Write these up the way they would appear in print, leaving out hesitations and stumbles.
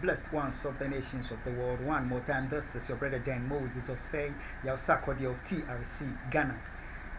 blessed ones of the nations of the world. One more time, this is your brother Dan Moses Osei, Yausakodi of TRC Ghana,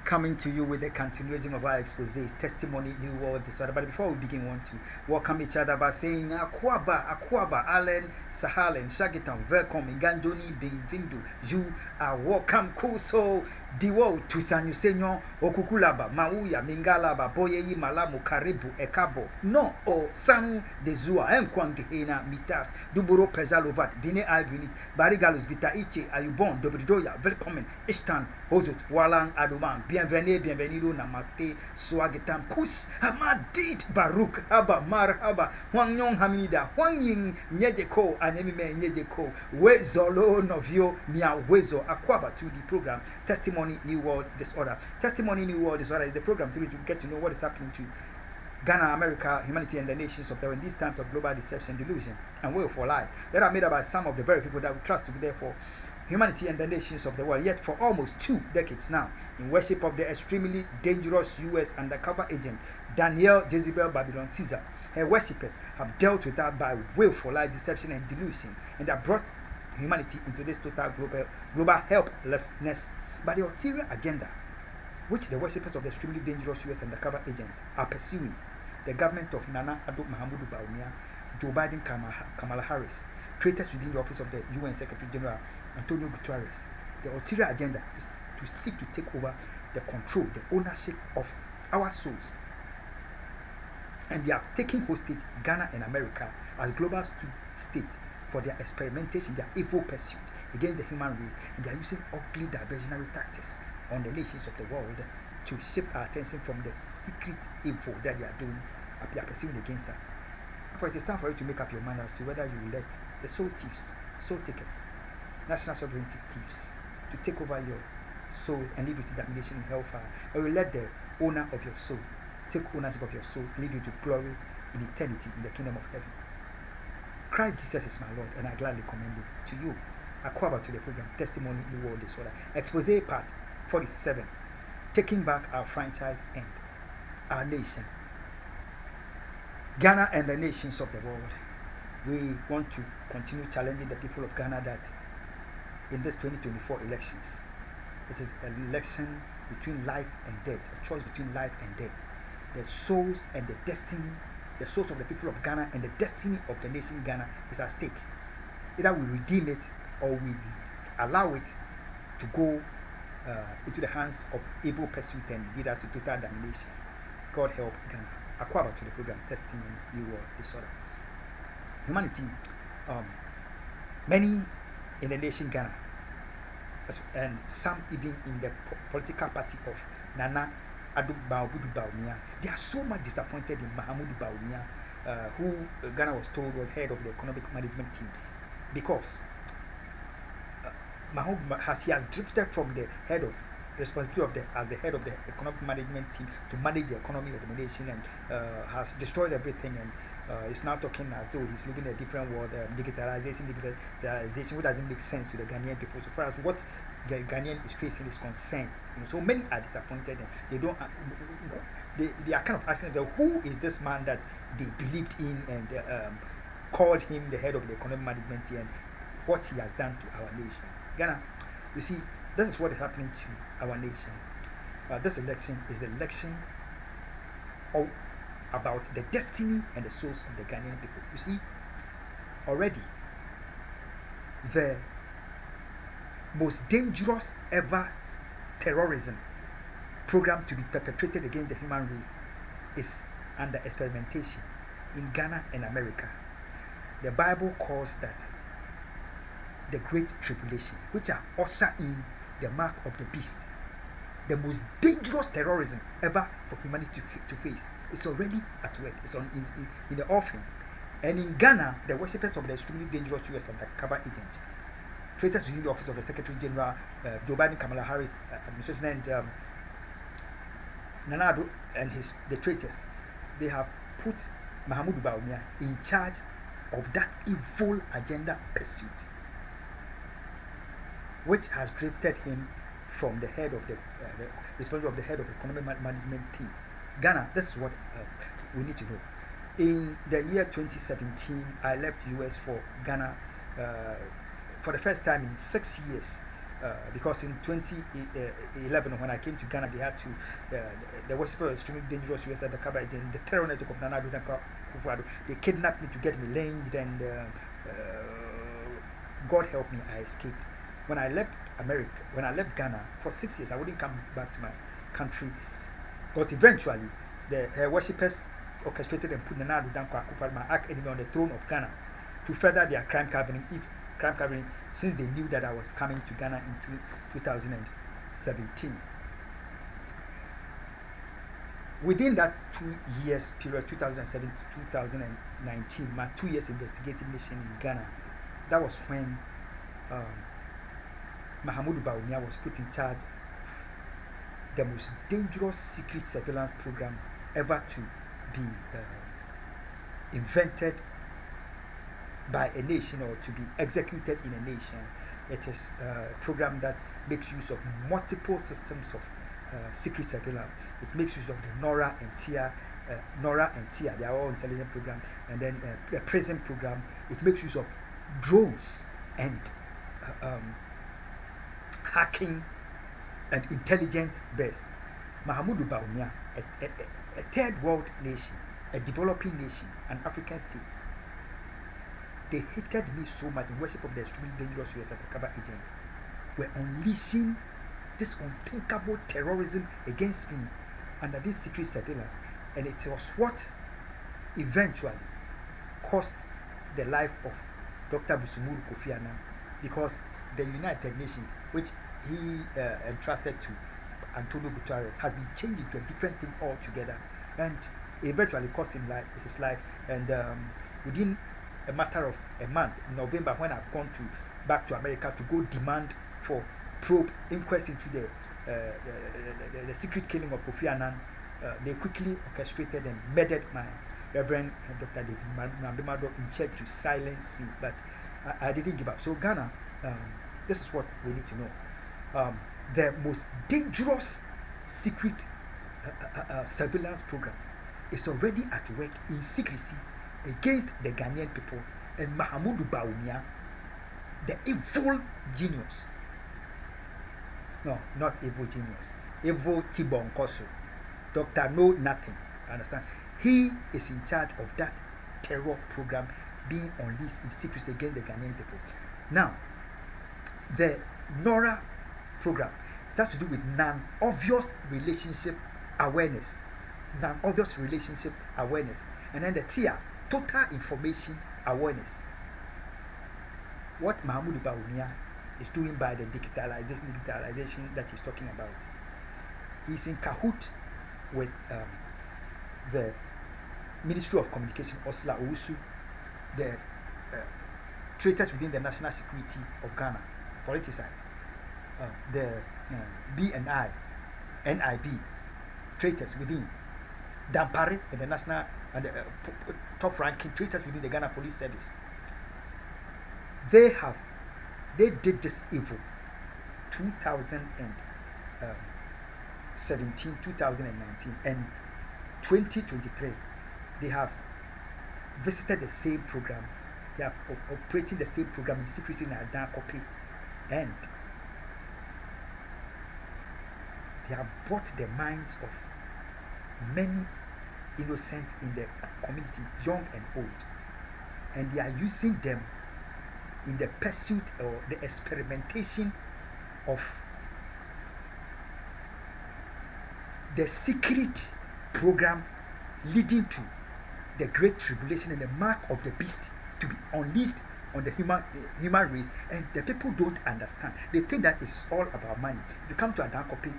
coming to you with the continuation of our exposés, testimony, new world disorder. But before we begin, we want to welcome each other by saying Akwaba, Allen, Sahalen, Shagitan, welcome, Ganjoni, Bem-vindo, you are welcome, Kuso, Diwo, Tusanyu Senyo, Okukulaba, Mauya, Mingalaba, Boyeyi, Malamu, Karibu, Ekabo, No, O, Sanu, de Zua, Enkwang, Dehena, Mitas, Duburo, Pezalovat, Bine Alvinit, Barigalus, Vitaiche, Ayubon, Dobridoya, welcome, Istan, Hozut, Walang, Aduman, bienvenido, namaste, swagetam, kus, hamadit, baruk, haba, marhaba, Huang Yong Haminida, Huang Ying, Nyejeko, Anemime, Nyejeko, Wezolo, Novio, Mia Wezo, Akwaba to the program, Testimony, New World Disorder. Testimony, New World Disorder is the program to get to know what is happening to Ghana, America, humanity, and the nations of the world in these times of global deception, delusion, and will for lies that are made up by some of the very people that we trust to be there for humanity and the nations of the world, yet for almost 2 decades now, in worship of the extremely dangerous U.S. undercover agent Daniel Jezebel Babylon Caesar. Her worshippers have dealt with that by willful lie, deception, and delusion, and have brought humanity into this total global helplessness. But the ulterior agenda, which the worshippers of the extremely dangerous U.S. undercover agent are pursuing, the government of Nana Addo Mahamudu Bawumia, Joe Biden, Kamala Harris, traitors within the office of the UN Secretary General Antonio Guterres. The ulterior agenda is to seek to take over the control, the ownership of our souls. And they have taken hostage Ghana and America as global states for their experimentation, their evil pursuit against the human race. And they are using ugly diversionary tactics on the nations of the world to shift our attention from the secret evil that they are doing, they are pursuing against us. Therefore, it is time for you to make up your mind as to whether you will let the soul thieves, soul takers, national sovereignty thieves to take over your soul and leave you to damnation in hellfire, or you let the owner of your soul take ownership of your soul and lead you to glory in eternity in the kingdom of heaven. Christ Jesus is my Lord, and I gladly commend it to you. Akwaba to the program Testimony in the World Disorder, Expose Part 47, Taking Back Our Franchise and Our Nation. Ghana and the nations of the world. We want to continue challenging the people of Ghana that in this 2024 elections, it is an election between life and death, a choice between life and death. The souls and the destiny, the souls of the people of Ghana and the destiny of the nation Ghana is at stake. Either we redeem it or we allow it to go into the hands of evil pursuit and lead us to total damnation. God help Ghana. Akwaba to the program Testimony, New World Disorder. Humanity, many in the nation Ghana, and some even in the political party of Nana Addo Mahamudu Bawumia, they are so much disappointed in Mahamudu Bawumia, who Ghana was told was head of the economic management team, because Mahamudu he has drifted from the head of responsibility as the head of the economic management team to manage the economy of the nation, and has destroyed everything, and is now talking as though he's living in a different world, digitalization, which doesn't make sense to the Ghanaian people. So far as what the Ghanaian is facing is concerned, so many are disappointed, and they don't. They are kind of asking themselves, who is this man that they believed in and called him the head of the economic management team, and what he has done to our nation, Ghana. You see, this is what is happening to our nation. This election is the election about the destiny and the souls of the Ghanaian people. You see, already the most dangerous ever terrorism program to be perpetrated against the human race is under experimentation in Ghana and America. The Bible calls that the Great Tribulation, which are usher in the mark of the beast. The most dangerous terrorism ever for humanity to face is already at work. It's in the offing. And in Ghana, the worshippers of the extremely dangerous U.S. undercover agent, traitors within the office of the Secretary General, Joe Biden, Kamala Harris administration, and Nana Addo and the traitors, they have put Mahamudu Bawumia in charge of that evil agenda pursuit, which has drifted him from the head of the responsibility of the head of the economic management team. Ghana, this is what we need to know. In the year 2017, I left US for Ghana for the first time in 6 years. Because in 2011, when I came to Ghana, they had to, the Western extremely dangerous US undercover agent, the terror network of Nana Addo Dankwa, they kidnapped me to get me lynched, and God help me, I escaped. When I left Ghana for 6 years, I wouldn't come back to my country, but eventually the worshippers orchestrated and put Nana Addo Dankwa, my arch enemy, on the throne of Ghana to further their crime covering. Since they knew that I was coming to Ghana in 2017. Within that 2 years period, 2007 to 2019, my 2 years investigative mission in Ghana, that was when Mahamudu Bawumia was put in charge of the most dangerous secret surveillance program ever to be invented by a nation, or to be executed in a nation. It is a program that makes use of multiple systems of secret surveillance. It makes use of the NORA and TIA. They are all intelligence programs, and then the prison program. It makes use of drones and hacking and intelligence based. Mahamudu Bawumia, a third world nation, a developing nation, an African state, they hated me so much. The worship of the extremely dangerous US undercover agent were unleashing this unthinkable terrorism against me under this secret surveillance, and it was what eventually cost the life of Dr. Busumuru Kofi Annan, because the United Nations, which he entrusted to Antonio Guterres, has been changed into a different thing altogether, and eventually cost him his life. And within a matter of a month, in November, when I've gone back to America to go demand for probe inquest into the secret killing of Kofi Annan, they quickly orchestrated and murdered my Reverend Dr. David Mambemado in church to silence me. But I didn't give up. So Ghana, this is what we need to know. The most dangerous secret surveillance program is already at work in secrecy against the Ghanaian people, and Mahamudu Bawumia, the evil genius. No, not evil genius. Evil Tibon Koso. Dr. Know Nothing. Understand? He is in charge of that terror program being unleashed in secrecy against the Ghanaian people. Now, the NORA program, it has to do with non-obvious relationship awareness. Non-obvious relationship awareness. And then the TIA, total information awareness. What Mahamudu Bawumia is doing by the digitalization that he's talking about. He's in cahoot with the Ministry of Communication, Osla Owusu, the traitors within the national security of Ghana, politicized, the BNI, NIB, traitors within, Dampare and the national and the top-ranking traitors within the Ghana Police Service. They did this evil 2017, 2019, and 2023. They have visited the same program. They are operating the same program in secrecy in Adan Kopi, and they have bought the minds of many innocent in the community, young and old, and they are using them in the pursuit or the experimentation of the secret program leading to the great tribulation and the mark of the beast to be unleashed on the human race. And the people don't understand. They think that it's all about money. If you come to Adankopi,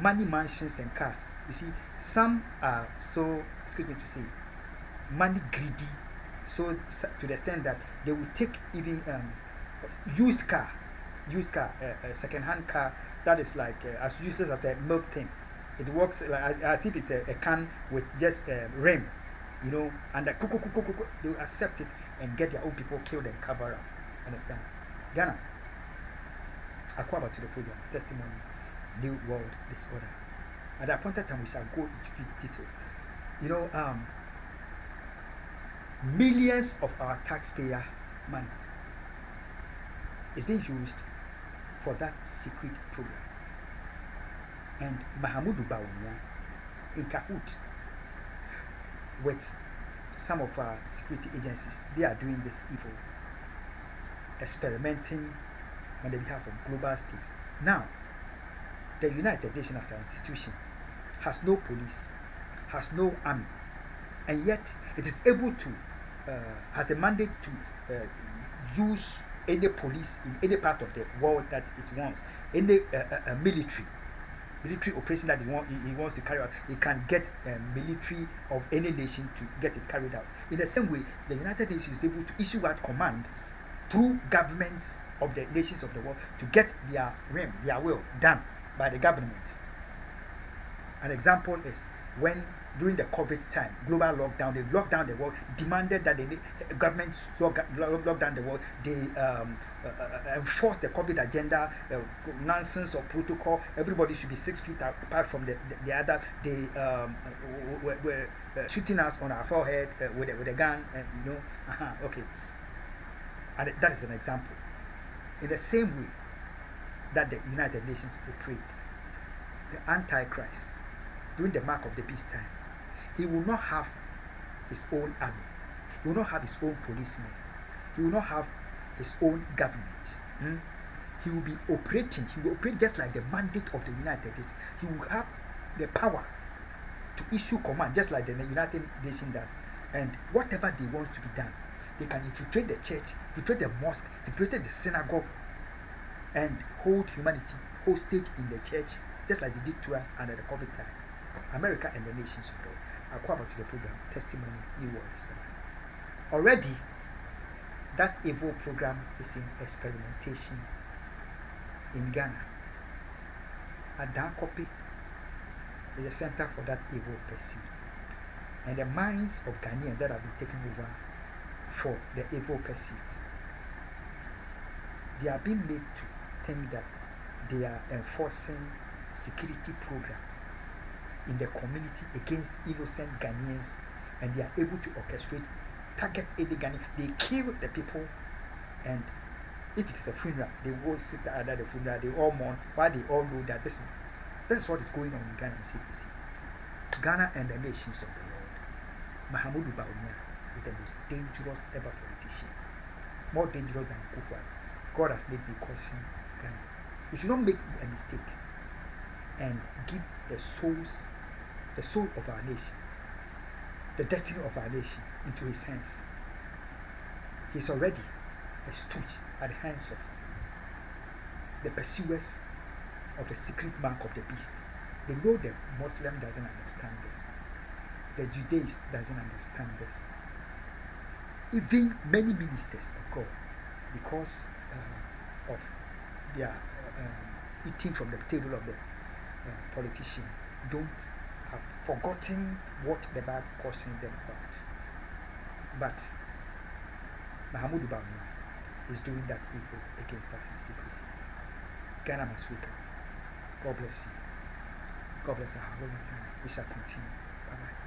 money, mansions and cars, you see, some are so, excuse me to say, money greedy, so to the extent that they will take even used car, a second-hand car that is like as useless as a milk tin. It works like as if it's a can with just a rim, you know, and they will accept it and get their own people killed and cover up. Understand? Ghana, Akwaba to the program, testimony, New World Disorder. At the appointed time, we shall go into details. You know, millions of our taxpayer money is being used for that secret program. And Mahamudu Bawumia, in cahoot with some of our security agencies, they are doing this evil, experimenting on the behalf of global states. Now, the United Nations as an institution has no police, has no army, and yet it is able to, has the mandate to use any police in any part of the world that it wants, any military operation that he wants to carry out. He can get military of any nation to get it carried out. In the same way, the United Nations is able to issue out command through governments of the nations of the world to get their will done by the governments. An example is when during the COVID time, global lockdown, they locked down the world, demanded that the governments lock down the world, they enforced the COVID agenda, nonsense or protocol, everybody should be 6 feet apart from the other. They were shooting us on our forehead with a gun, and okay. And that is an example. In the same way that the United Nations operates, the Antichrist, during the mark of the beast time, he will not have his own army, he will not have his own policemen, he will not have his own government. He will be operating, he will operate just like the mandate of the United Nations. He will have the power to issue command just like the United Nations does, and whatever they want to be done, they can infiltrate the church, infiltrate the mosque, infiltrate the synagogue, and hold humanity hostage in the church, just like they did to us under the COVID time. America and the nations of the world. I'll come back to the program, Testimony, New World Discovery. Already, that evil program is in experimentation in Ghana. Adankopi is a center for that evil pursuit. And the minds of Ghanaians that have been taken over for the evil pursuit, they are being made to think that they are enforcing security program in the community against innocent Ghanaians, and they are able to orchestrate, target any Ghanaian. They kill the people, and if it's a funeral, they will sit under the funeral, they all mourn, while they all know that this is what is going on in Ghana in secrecy. Ghana and the nations of the world. Mahamudu Bawumia is the most dangerous ever politician, more dangerous than Kufuor. God has made me caution Ghana. We should not make a mistake and give the soul of our nation, the destiny of our nation, into his hands. He's already a stooge at the hands of the pursuers of the secret mark of the beast. They know the Muslim doesn't understand this. The Judaist doesn't understand this. Even many ministers of God, because of their eating from the table of the politicians, have forgotten what the Bible cautioned them about. But Mahamudu Bawumia is doing that evil against us in secrecy. Ghana must wake up. God bless you. God bless our Ghana. We shall continue. Bye bye.